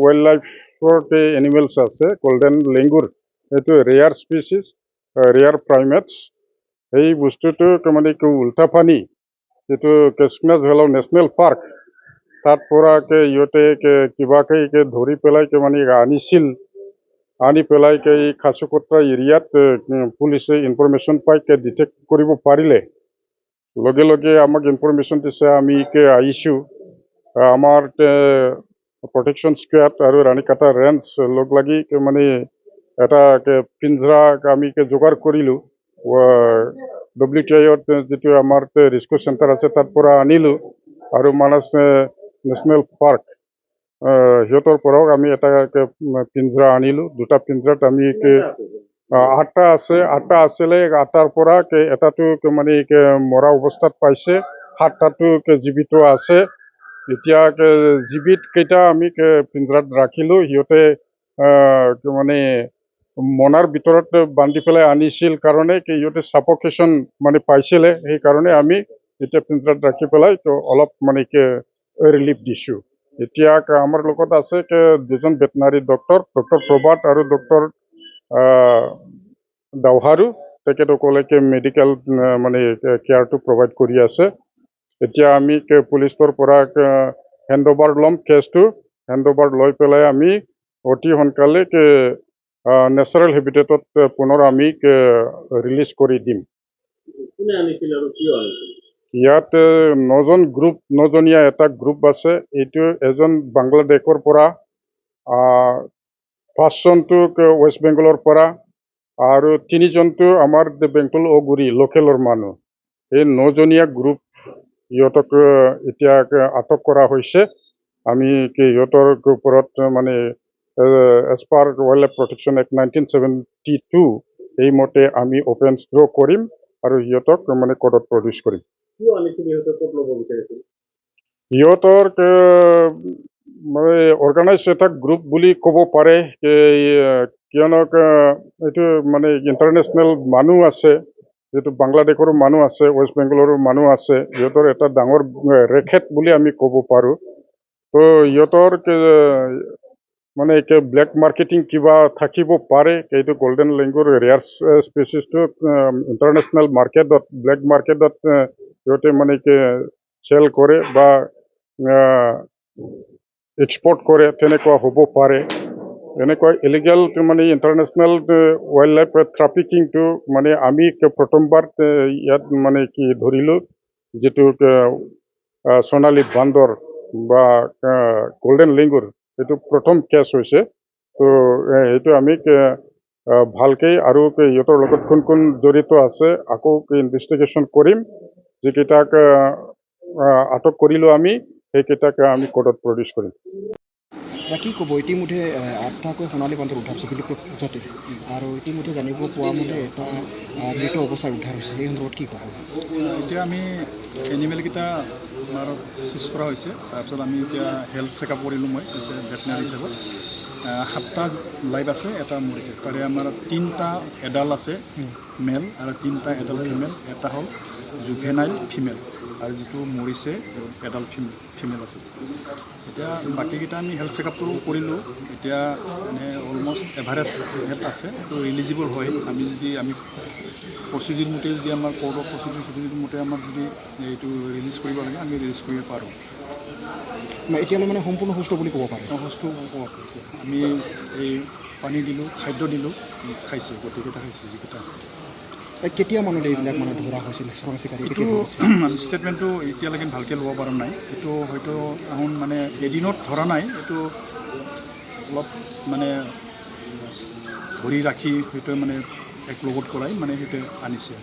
wild লাইফৰ animals আছে golden লেংগুৰ এইটো ৰেয়াৰ স্পিচিছ ৰেয়াৰ প্ৰাইমেটছ এই বস্তুটো মানে কি উল্টা পানী যিটো কেচমিনাছ ভেলাও নেশ্যনেল পাৰ্ক তাত পৰা ইহঁতে কিবাকে ধৰি পেলাই মানে আনিছিল আনি পেলাই এই খাচুকট্ৰা এৰিয়াত পুলিচে ইনফৰমেশ্যন পাই ডিটেক্ট কৰিব পাৰিলে লগে লগে আমাক ইনফৰমেশ্যন দিছে আমি আহিছোঁ আমাৰ প্ৰটেকশ্যন স্কোৱাড আৰু ৰাণীকাটা ৰেঞ্জ লগ লাগি মানে এটা পিঞ্জৰা আমি যোগাৰ কৰিলোঁ WTIত যিটো আমাৰ ৰেস্কিউ চেণ্টাৰ আছে তাৰ পৰা আনিলোঁ আৰু মানাস নেশ্যনেল পাৰ্ক সিহঁতৰ পৰাও আমি এটা পিঞ্জৰা আনিলোঁ দুটা পিঞ্জৰাত আমি আঠটা আছিলে আঠটাৰ পৰা এটাটো মানে মৰা অৱস্থাত পাইছে সাতটাটো জীৱিত আছে এতিয়া জীৱিত কেইটা আমি পিঞ্জৰাত ৰাখিলোঁ সিহঁতে মানে মনাৰ ভিতৰত বান্ধি পেলাই আনিছিল কাৰণে সিহঁতে ছাফকেশ্যন মানে পাইছিলে সেইকাৰণে আমি এতিয়া পিঞ্জৰাত ৰাখি পেলাই অলপ মানে ৰিলিফ দিছোঁ এতিয়া আমাৰ লগত আছে দুজন ভেটেনাৰী ডক্টৰ প্ৰভাত আৰু ডক্টৰ দাওহাৰু তেখেতসকলে মেডিকেল মানে কেয়াৰটো প্ৰভাইড কৰি আছে এতিয়া আমি পুলিচৰ পৰা হেণ্ডঅভাৰ ল'ম কেছটো হেণ্ডঅভাৰ লৈ পেলাই আমি অতি সোনকালে নেচাৰেল হেবিটেটত পুনৰ আমি ৰিলিজ কৰি দিম ইয়াত নজনীয়া এটা গ্ৰুপ আছে এইটো এজন বাংলাদেশৰ পৰা 5জনটো ৱেষ্ট বেংগলৰ পৰা আৰু 3জনটো আমাৰ বেংগল অগুৰি লোকেলৰ মানুহ এই 9জনীয়া গ্ৰুপ ইহঁতক এতিয়া আটক কৰা হৈছে আমি ইহঁতৰ ওপৰত মানে as per wild life protection act 1972 সেইমতে আমি অফেন্স ড্ৰ কৰিম আৰু সিহঁতক মানে কোৰ্টত প্ৰডিউচ কৰিম সিহঁতৰ মানে অৰ্গেনাইজ এটা গ্ৰুপ বুলি ক'ব পাৰে কিয়নো এইটো মানে ইণ্টাৰনেশ্যনেল মানুহ আছে যিটো বাংলাদেশৰো মানুহ আছে ৱেষ্ট বেংগলৰো মানুহ আছে সিহঁতৰ এটা ডাঙৰ ৰেকেট বুলি আমি ক'ব পাৰোঁ তো সিহঁতৰ মানে ব্লেক মাৰ্কেটিং কিবা থাকিব পাৰে এইটো গোল্ডেন লেংগুৰ ৰেয়াৰ স্পেচিছটো ইণ্টাৰনেশ্যনেল মাৰ্কেটত ব্লেক মাৰ্কেটত সিহঁতে মানে চেল কৰে বা এক্সপৰ্ট কৰে তেনেকুৱা হ'ব পাৰে এনেকুৱা ইলিগেল মানে ইণ্টাৰনেশ্যনেল ৱাইল্ড লাইফ ট্ৰাফিকিংটো মানে আমি প্ৰথমবাৰ ইয়াত মানে ধৰিলোঁ যিটো সোণালী বান্দৰ বা গোল্ডেন লেংগুৰ এইটো প্ৰথম কেছ হৈছে তো সেইটো আমি ভালকৈ আৰু সিহঁতৰ লগত কোন কোন জড়িত আছে আকৌ ইনভেষ্টিগেশ্যন কৰিম যিকেইটাক আটক কৰিলোঁ আমি সেইকেইটাক আমি কোৰ্টত প্ৰডিউচ কৰিম কি ক'ব ইতিমধ্যে 8টাকৈ সোণালী বান্দৰ উদ্ধাৰ হৈছে ফিলিপতে আৰু ইতিমধ্যে জানিব পোৱা মতে এটা মৃত অৱস্থাত উদ্ধাৰ হৈছে সেই সন্দৰ্ভত কি ক'ব এতিয়া আমি এনিমেলকেইটা আমাৰ চিজ কৰা হৈছে তাৰপিছত আমি এতিয়া হেল্থ চেকআপ কৰিলোঁ মই ভেটেনাৰী হিচাপত 7টা লাইভ আছে এটা মৰিছে তাৰে আমাৰ 3টা এডাল আছে মেল আৰু 3টা এডাল ফিমেল এটা হ'ল জুভেনাইল ফিমেল আৰু যিটো মৰিছে এডাল ফিমেল আছে এতিয়া বাকীকেইটা আমি হেল্থ চেকআপটো কৰিলোঁ এতিয়া মানে অলমষ্ট এভাৰেজ হেল্থ আছে তো এলিজিবল হয় আমি প্ৰচিডিউৰ মতে যদি আমাৰ কোৰ্টৰ প্ৰচিডিউৰ মতে আমাক যদি এইটো ৰিলিজ কৰিব লাগে আমি ৰিলিজ কৰিব পাৰোঁ এতিয়ালৈ মানে সম্পূৰ্ণ সুস্থ বুলি ক'ব পাৰোঁ সুস্থ আমি এই পানী দিলোঁ খাদ্য দিলোঁ খাইছে গোটেইকেইটা খাইছে যিকেইটা আছে কেতিয়া মানে এইবিলাক মানে ধৰা হৈছিল চোৰাং চিকাৰী এইটো ষ্টেটমেণ্টটো এতিয়ালৈকে ভালকৈ ল'ব পৰা নাই এইটো হয়তো এখন মানে এদিনত ধৰা নাই এইটো অলপ মানে ধৰি ৰাখি হয়তো মানে এক লগত কৰাই মানে সেইটো আনিছে